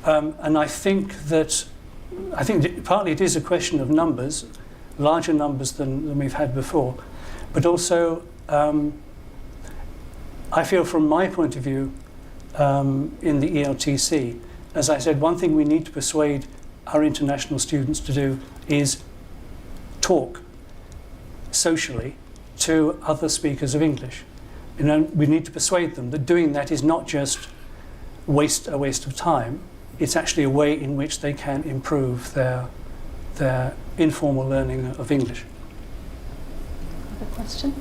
Speaker 2: And I think partly it is a question of numbers. larger numbers than we've had before. But also, I feel from my point of view, in the ELTC, as I said, one thing we need to persuade our international students to do is talk socially to other speakers of English. You know, we need to persuade them that doing that is not just a waste of time, it's actually a way in which they can improve their informal learning of English.
Speaker 1: Other questions?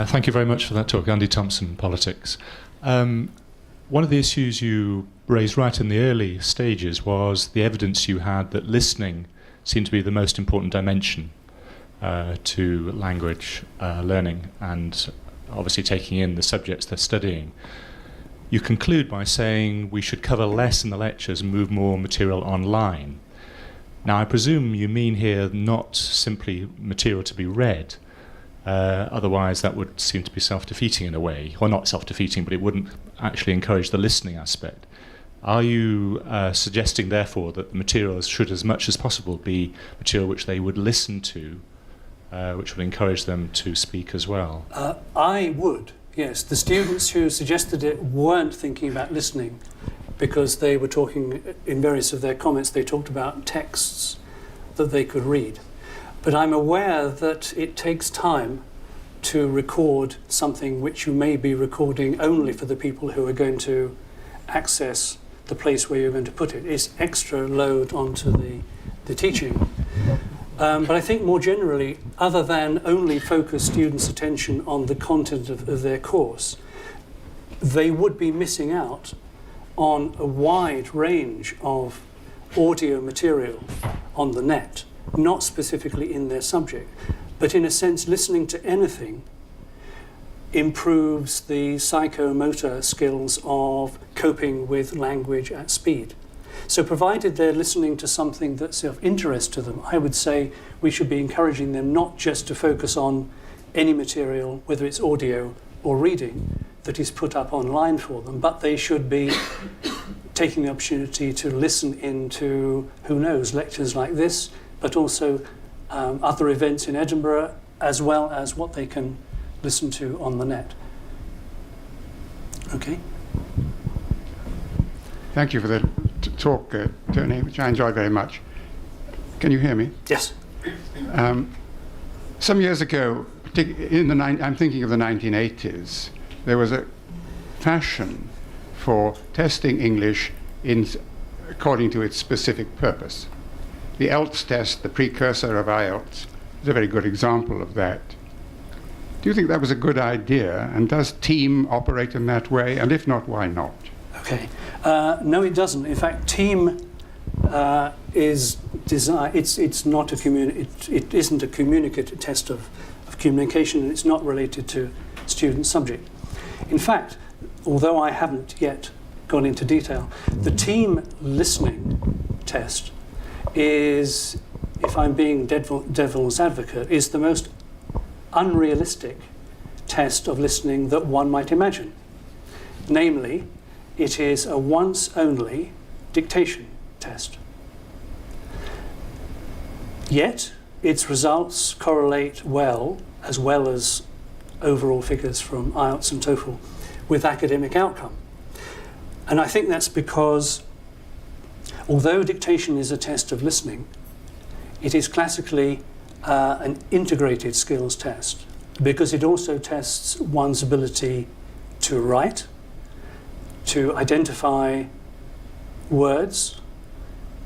Speaker 4: Thank you very much for that talk. Andy Thompson, Politics. One of the issues you raised right in the early stages was the evidence you had that listening seemed to be the most important dimension to language learning and obviously taking in the subjects they're studying. You conclude by saying we should cover less in the lectures and move more material online. Now, I presume you mean here not simply material to be read. Otherwise, that would seem to be self-defeating in a way. Or not self-defeating, but it wouldn't actually encourage the listening aspect. Are you suggesting, therefore, that the materials should, as much as possible, be material which they would listen to, which would encourage them to speak as well?
Speaker 2: I would, yes. The students who suggested it weren't thinking about listening because they were talking, in various of their comments, they talked about texts that they could read. But I'm aware that it takes time to record something which you may be recording only for the people who are going to access the place where you're going to put it. It's extra load onto the teaching. But I think more generally, other than only focus students' attention on the content of their course, they would be missing out on a wide range of audio material on the net. Not specifically in their subject, but in a sense listening to anything improves the psychomotor skills of coping with language at speed. So provided they're listening to something that's of interest to them, I would say we should be encouraging them not just to focus on any material, whether it's audio or reading, that is put up online for them, but they should be taking the opportunity to listen into, who knows, lectures like this, but also other events in Edinburgh, as well as what they can listen to on the net. Okay.
Speaker 5: Thank you for the talk, Tony, which I enjoyed very much. Can you hear me?
Speaker 2: Yes.
Speaker 5: Some years ago, I'm thinking of the 1980s, there was a fashion for testing English according to its specific purpose. The ELTS test, the precursor of IELTS, is a very good example of that. Do you think that was a good idea, and does TEAM operate in that way, and if not, why not?
Speaker 2: Okay. No, it doesn't. In fact, TEAM is designed. It's not it isn't a communicative test of communication, and it's not related to student subject. In fact, although I haven't yet gone into detail, the TEAM listening test is, if I'm being devil's advocate, is the most unrealistic test of listening that one might imagine. Namely, it is a once-only dictation test. Yet, its results correlate well as overall figures from IELTS and TOEFL, with academic outcome. And I think that's because although dictation is a test of listening, it is classically an integrated skills test because it also tests one's ability to write, to identify words,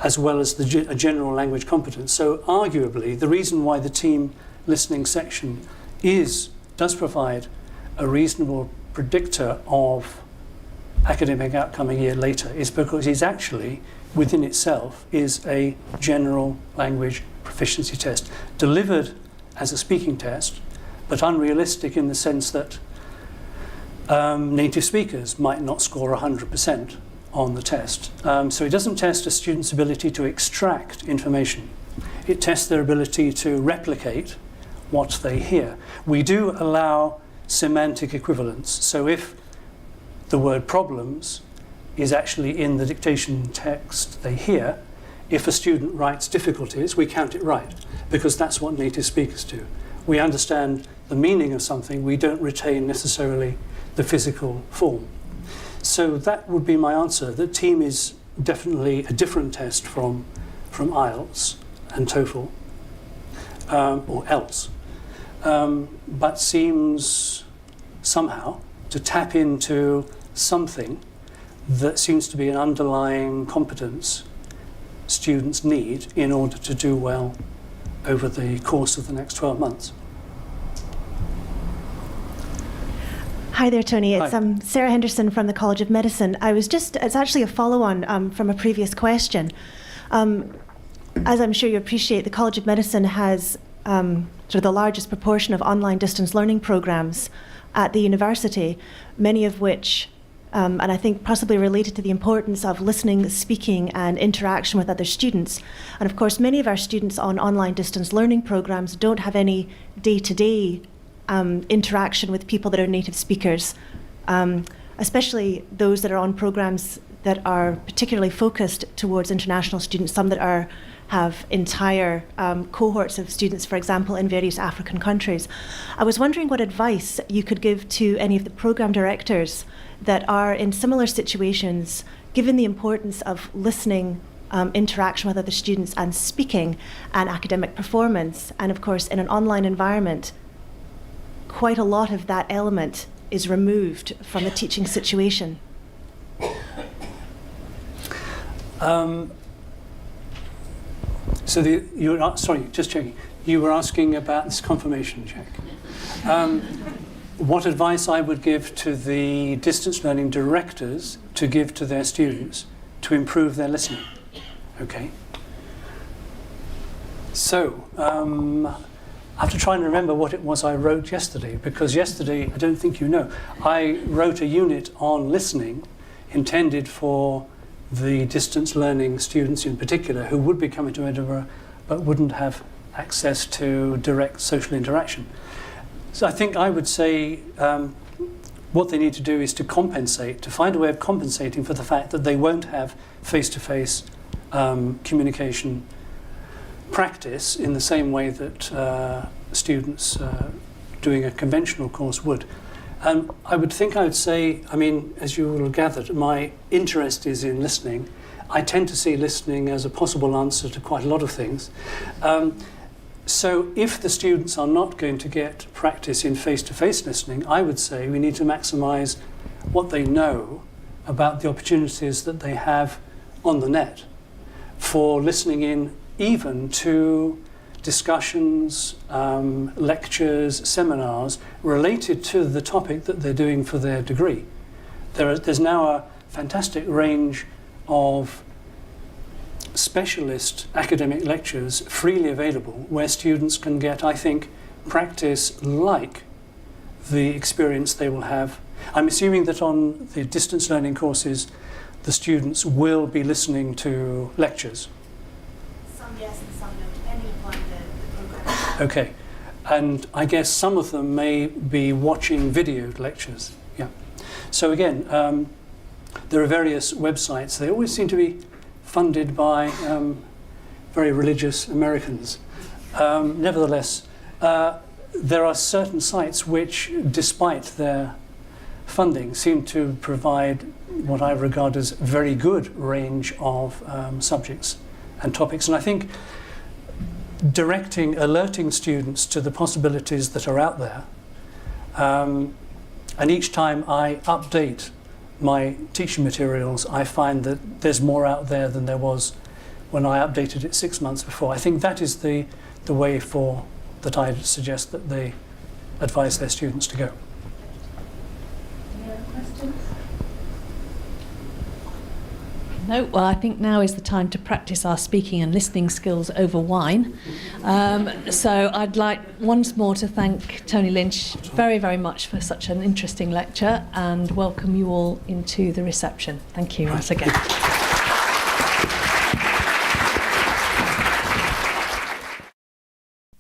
Speaker 2: as well as a general language competence. So arguably, the reason why the TEAM listening section does provide a reasonable predictor of academic outcome a year later is because it's actually, within itself, is a general language proficiency test, delivered as a speaking test, but unrealistic in the sense that native speakers might not score 100% on the test. So it doesn't test a student's ability to extract information. It tests their ability to replicate what they hear. We do allow semantic equivalence. So if the word problems is actually in the dictation text they hear. If a student writes difficulties, we count it right, because that's what native speakers do. We understand the meaning of something, we don't retain necessarily the physical form. So that would be my answer. The TEAM is definitely a different test from IELTS and TOEFL, or else, but seems somehow to tap into something that seems to be an underlying competence students need in order to do well over the course of the next 12 months.
Speaker 6: Hi there, Tony. It's
Speaker 2: Hi.
Speaker 6: Sarah Henderson from the College of Medicine. It's actually a follow-on from a previous question. As I'm sure you appreciate, the College of Medicine has sort of the largest proportion of online distance learning programs at the university, many of which, and I think possibly related to the importance of listening, speaking, and interaction with other students. And of course, many of our students on online distance learning programs don't have any day-to-day interaction with people that are native speakers, especially those that are on programs that are particularly focused towards international students, some that have entire cohorts of students, for example, in various African countries. I was wondering what advice you could give to any of the program directors that are in similar situations, given the importance of listening, interaction with other students, and speaking, and academic performance. And of course, in an online environment, quite a lot of that element is removed from the teaching situation.
Speaker 2: Sorry, just checking. You were asking about this confirmation check. What advice I would give to the distance learning directors to give to their students to improve their listening. Okay. So, I have to try and remember what it was I wrote yesterday, because yesterday, I don't think you know, I wrote a unit on listening intended for the distance learning students in particular who would be coming to Edinburgh but wouldn't have access to direct social interaction. So I think I would say what they need to do is to compensate, to find a way of compensating for the fact that they won't have face-to-face communication practice in the same way that students doing a conventional course would. I would say, I mean, as you will have gathered, my interest is in listening. I tend to see listening as a possible answer to quite a lot of things. So if the students are not going to get practice in face-to-face listening, I would say we need to maximise what they know about the opportunities that they have on the net for listening in even to discussions, lectures, seminars related to the topic that they're doing for their degree. There's now a fantastic range of specialist academic lectures freely available where students can get, I think, practice like the experience they will have. I'm assuming that on the distance learning courses, the students will be listening to lectures.
Speaker 6: Some yes and some no, depending upon the program.
Speaker 2: Okay, and I guess some of them may be watching video lectures. Yeah. So again, there are various websites. They always seem to be funded by very religious Americans. Nevertheless, there are certain sites which, despite their funding, seem to provide what I regard as very good range of subjects and topics. And I think alerting students to the possibilities that are out there, and each time I update my teaching materials, I find that there's more out there than there was when I updated it 6 months before. I think that is the way that I suggest that they advise their students to go.
Speaker 6: Any other questions?
Speaker 1: No, well, I think now is the time to practice our speaking and listening skills over wine. So I'd like once more to thank Tony Lynch very, very much for such an interesting lecture and welcome you all into the reception. Thank you once again.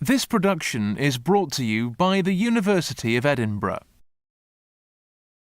Speaker 7: This production is brought to you by the University of Edinburgh.